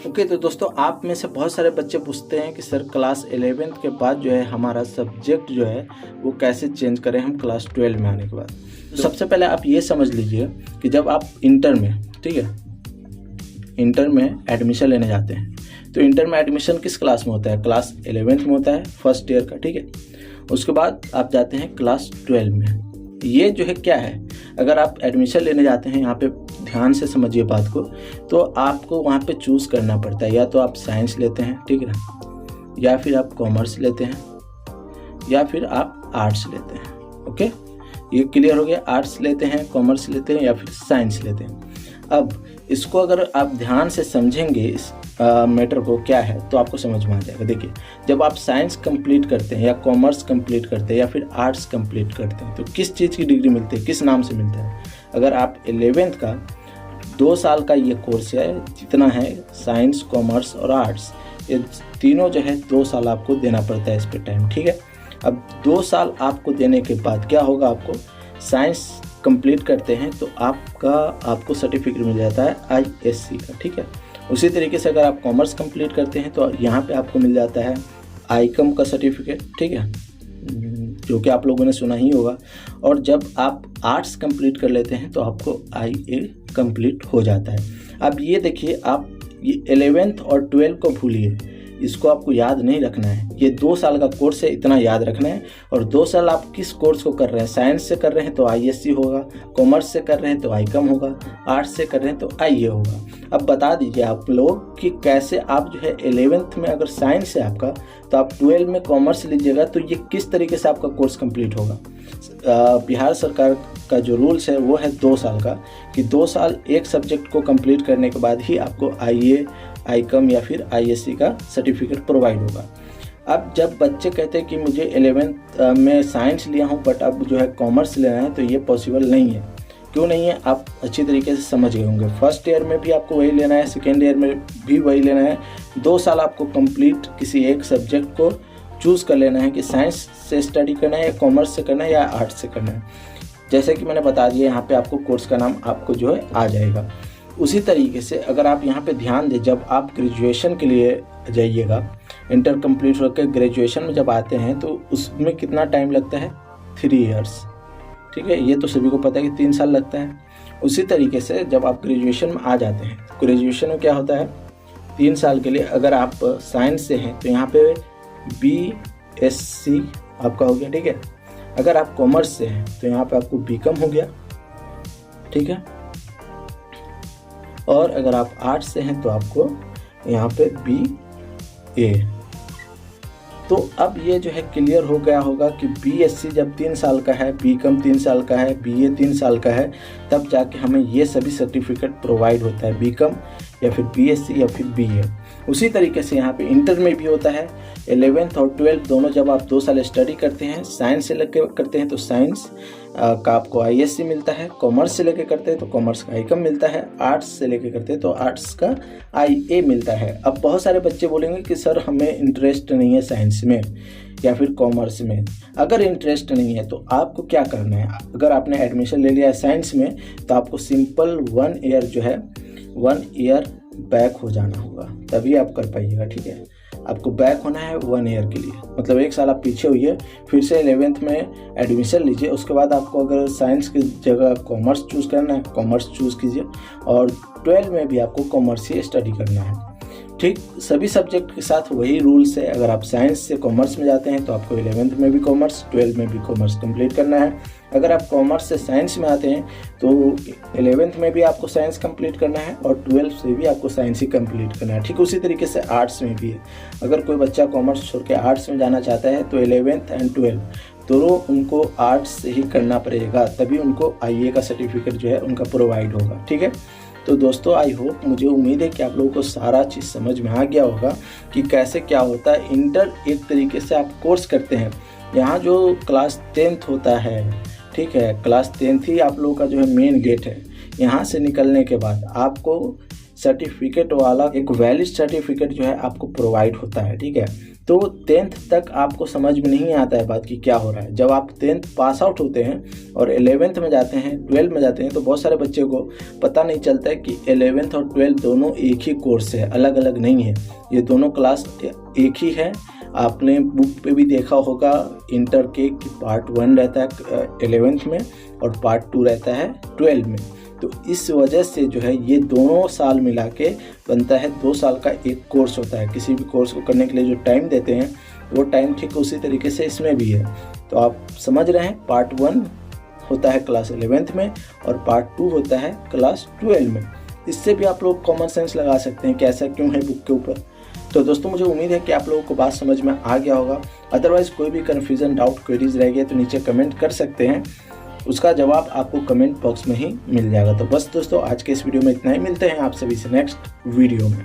Okay तो दोस्तों आप में से बहुत सारे बच्चे पूछते हैं कि सर क्लास 11th के बाद जो है हमारा सब्जेक्ट जो है वो कैसे चेंज करें हम क्लास 12 में आने के बाद। तो सबसे पहले आप ये समझ लीजिए कि जब आप इंटर में, ठीक है, इंटर में एडमिशन लेने जाते हैं तो इंटर में एडमिशन किस क्लास में होता है? क्लास 11th में होता है, फर्स्ट ईयर का, ठीक है। उसके बाद आप जाते हैं क्लास 12 में। ये जो है क्या है, अगर आप एडमिशन लेने जाते हैं, यहाँ पे ध्यान से समझिए बात को, तो आपको वहाँ पे चूज़ करना पड़ता है, या तो आप साइंस लेते हैं, ठीक है, या फिर आप कॉमर्स लेते हैं, या फिर आप आर्ट्स लेते हैं। ओके, ये क्लियर हो गया, आर्ट्स लेते हैं, कॉमर्स लेते हैं या फिर साइंस लेते हैं। अब इसको अगर आप ध्यान से समझेंगे इस मैटर को क्या है तो आपको समझ में आ जाएगा। देखिए, जब आप साइंस कंप्लीट करते हैं या कॉमर्स कंप्लीट करते हैं या फिर आर्ट्स कंप्लीट करते हैं तो किस चीज़ की डिग्री मिलती है, किस नाम से मिलता है? अगर आप 11th का 2 साल का ये कोर्स है, जितना है साइंस, कॉमर्स और आर्ट्स, ये तीनों जो है 2 साल आपको देना पड़ता है इस पर टाइम, ठीक है। अब 2 साल आपको देने के बाद क्या होगा, आपको साइंस कंप्लीट करते हैं तो आपको सर्टिफिकेट मिल जाता है ISC का, ठीक है। उसी तरीके से अगर आप कॉमर्स कंप्लीट करते हैं तो यहाँ पे आपको मिल जाता है ICOM का सर्टिफिकेट, ठीक है, जो कि आप लोगों ने सुना ही होगा। और जब आप आर्ट्स कंप्लीट कर लेते हैं तो आपको IA कंप्लीट हो जाता है। अब ये देखिए, आप ये 11th और 12 को भूलिए, इसको आपको याद नहीं रखना है। ये 2 साल का कोर्स है, इतना याद रखना है। और 2 साल आप किस कोर्स को कर रहे हैं? साइंस से कर रहे हैं तो ISC होगा, कॉमर्स से कर रहे हैं तो ICOM होगा, आर्ट्स से कर रहे हैं तो IA होगा। अब बता दीजिए आप लोग कि कैसे आप जो है 11th में अगर साइंस है आपका तो आप 12 में कॉमर्स लीजिएगा तो ये किस तरीके से आपका कोर्स कंप्लीट होगा। बिहार सरकार का जो रूल्स है वो है 2 साल का, कि 2 साल एक सब्जेक्ट को कंप्लीट करने के बाद ही आपको IA, ICOM या फिर ISC का सर्टिफिकेट प्रोवाइड होगा। अब जब बच्चे कहते हैं कि मुझे 11th में साइंस लिया हूँ बट अब जो है कॉमर्स लेना है, तो ये पॉसिबल नहीं है। क्यों नहीं है, आप अच्छी तरीके से समझ गए होंगे। फर्स्ट ईयर में भी आपको वही लेना है, सेकेंड ईयर में भी वही लेना है। 2 साल आपको कंप्लीट किसी एक सब्जेक्ट को चूज़ कर लेना है कि साइंस से स्टडी करना है या कॉमर्स से करना है या आर्ट्स से करना है। जैसे कि मैंने बता दिया, यहाँ पे आपको कोर्स का नाम आपको जो है आ जाएगा। उसी तरीके से अगर आप यहाँ पे ध्यान दें, जब आप ग्रेजुएशन के लिए जाइएगा, इंटर कंप्लीट होकर ग्रेजुएशन में जब आते हैं तो उसमें कितना टाइम लगता है? 3 इयर्स, ठीक है। ये तो सभी को पता है कि 3 साल लगता है। उसी तरीके से जब आप ग्रेजुएशन में आ जाते हैं, ग्रेजुएशन में क्या होता है? 3 साल के लिए अगर आप साइंस से हैं तो यहाँ पे BSc आपका हो गया, ठीक है। अगर आप कॉमर्स से हैं तो यहाँ पे आपको BCom हो गया, ठीक है। और अगर आप आर्ट्स से हैं तो आपको यहाँ पे BA। तो अब ये जो है क्लियर हो गया होगा कि BSc जब 3 साल का है, BCom 3 साल का है, BA 3 साल का है, तब जाके हमें ये सभी सर्टिफिकेट प्रोवाइड होता है, BCom या फिर BSc या फिर BA। उसी तरीके से यहाँ पे इंटर में भी होता है। 11th और 12th दोनों जब आप 2 साल स्टडी करते हैं, साइंस से लेके करते हैं तो साइंस का आपको ISC मिलता है, कॉमर्स से लेके करते हैं तो कॉमर्स का ICOM मिलता है, आर्ट्स से लेके करते हैं तो आर्ट्स का IA मिलता है। अब बहुत सारे बच्चे बोलेंगे कि सर हमें इंटरेस्ट नहीं है साइंस में या फिर कॉमर्स में। अगर इंटरेस्ट नहीं है तो आपको क्या करना है? अगर आपने एडमिशन ले लिया है साइंस में तो आपको सिंपल 1 ईयर जो है 1 ईयर बैक हो जाना होगा, तभी आप कर पाइएगा, ठीक है। आपको बैक होना है 1 ईयर के लिए, मतलब 1 साल आप पीछे होइए, फिर से 11th में एडमिशन लीजिए। उसके बाद आपको अगर साइंस की जगह कॉमर्स चूज़ करना है, कॉमर्स चूज़ कीजिए, और 12 में भी आपको कॉमर्स ही स्टडी करना है, ठीक। सभी सब्जेक्ट के साथ वही रूल्स है। अगर आप साइंस से कॉमर्स में जाते हैं तो आपको 11th में भी कॉमर्स, 12 में भी कॉमर्स कंप्लीट करना है। अगर आप कॉमर्स से साइंस में आते हैं तो 11th में भी आपको साइंस कंप्लीट करना है और 12 से भी आपको साइंस ही कंप्लीट करना है, ठीक। उसी तरीके से आर्ट्स में भी है। अगर कोई बच्चा कॉमर्स छोड़ के आर्ट्स में जाना चाहता है तो 11th एंड 12 दोनों उनको आर्ट्स से ही करना पड़ेगा, तभी उनको IA का सर्टिफिकेट जो है उनका प्रोवाइड होगा, ठीक है। तो दोस्तों आई होप, मुझे उम्मीद है कि आप लोगों को सारा चीज़ समझ में आ गया होगा कि कैसे क्या होता है। इंटर एक तरीके से आप कोर्स करते हैं, यहाँ जो क्लास 10th होता है, ठीक है, क्लास 10th ही आप लोगों का जो है मेन गेट है। यहाँ से निकलने के बाद आपको सर्टिफिकेट वाला एक वैलिड सर्टिफिकेट जो है आपको प्रोवाइड होता है, ठीक है। तो 10th तक आपको समझ में नहीं आता है बात कि क्या हो रहा है। जब आप 10th पास आउट होते हैं और 11th में जाते हैं, 12th में जाते हैं, तो बहुत सारे बच्चे को पता नहीं चलता है कि 11th और 12th दोनों एक ही कोर्स है, अलग अलग नहीं है। ये दोनों क्लास एक ही है। आपने बुक पे भी देखा होगा इंटर के कि पार्ट 1 रहता है 11th में और पार्ट 2 रहता है 12th में। तो इस वजह से जो है ये दोनों साल मिला के बनता है 2 साल का एक कोर्स होता है। किसी भी कोर्स को करने के लिए जो टाइम देते हैं वो टाइम ठीक उसी तरीके से इसमें भी है। तो आप समझ रहे हैं, पार्ट 1 होता है क्लास 11th में और पार्ट 2 होता है क्लास 12 में। इससे भी आप लोग कॉमन सेंस लगा सकते हैं कि ऐसा क्यों है बुक के ऊपर। तो दोस्तों मुझे उम्मीद है कि आप लोगों को बात समझ में आ गया होगा। अदरवाइज़ कोई भी कन्फ्यूज़न, डाउट, क्वेरीज रह गए तो नीचे कमेंट कर सकते हैं, उसका जवाब आपको कमेंट बॉक्स में ही मिल जाएगा। तो बस दोस्तों आज के इस वीडियो में इतना ही। मिलते हैं आप सभी से नेक्स्ट वीडियो में।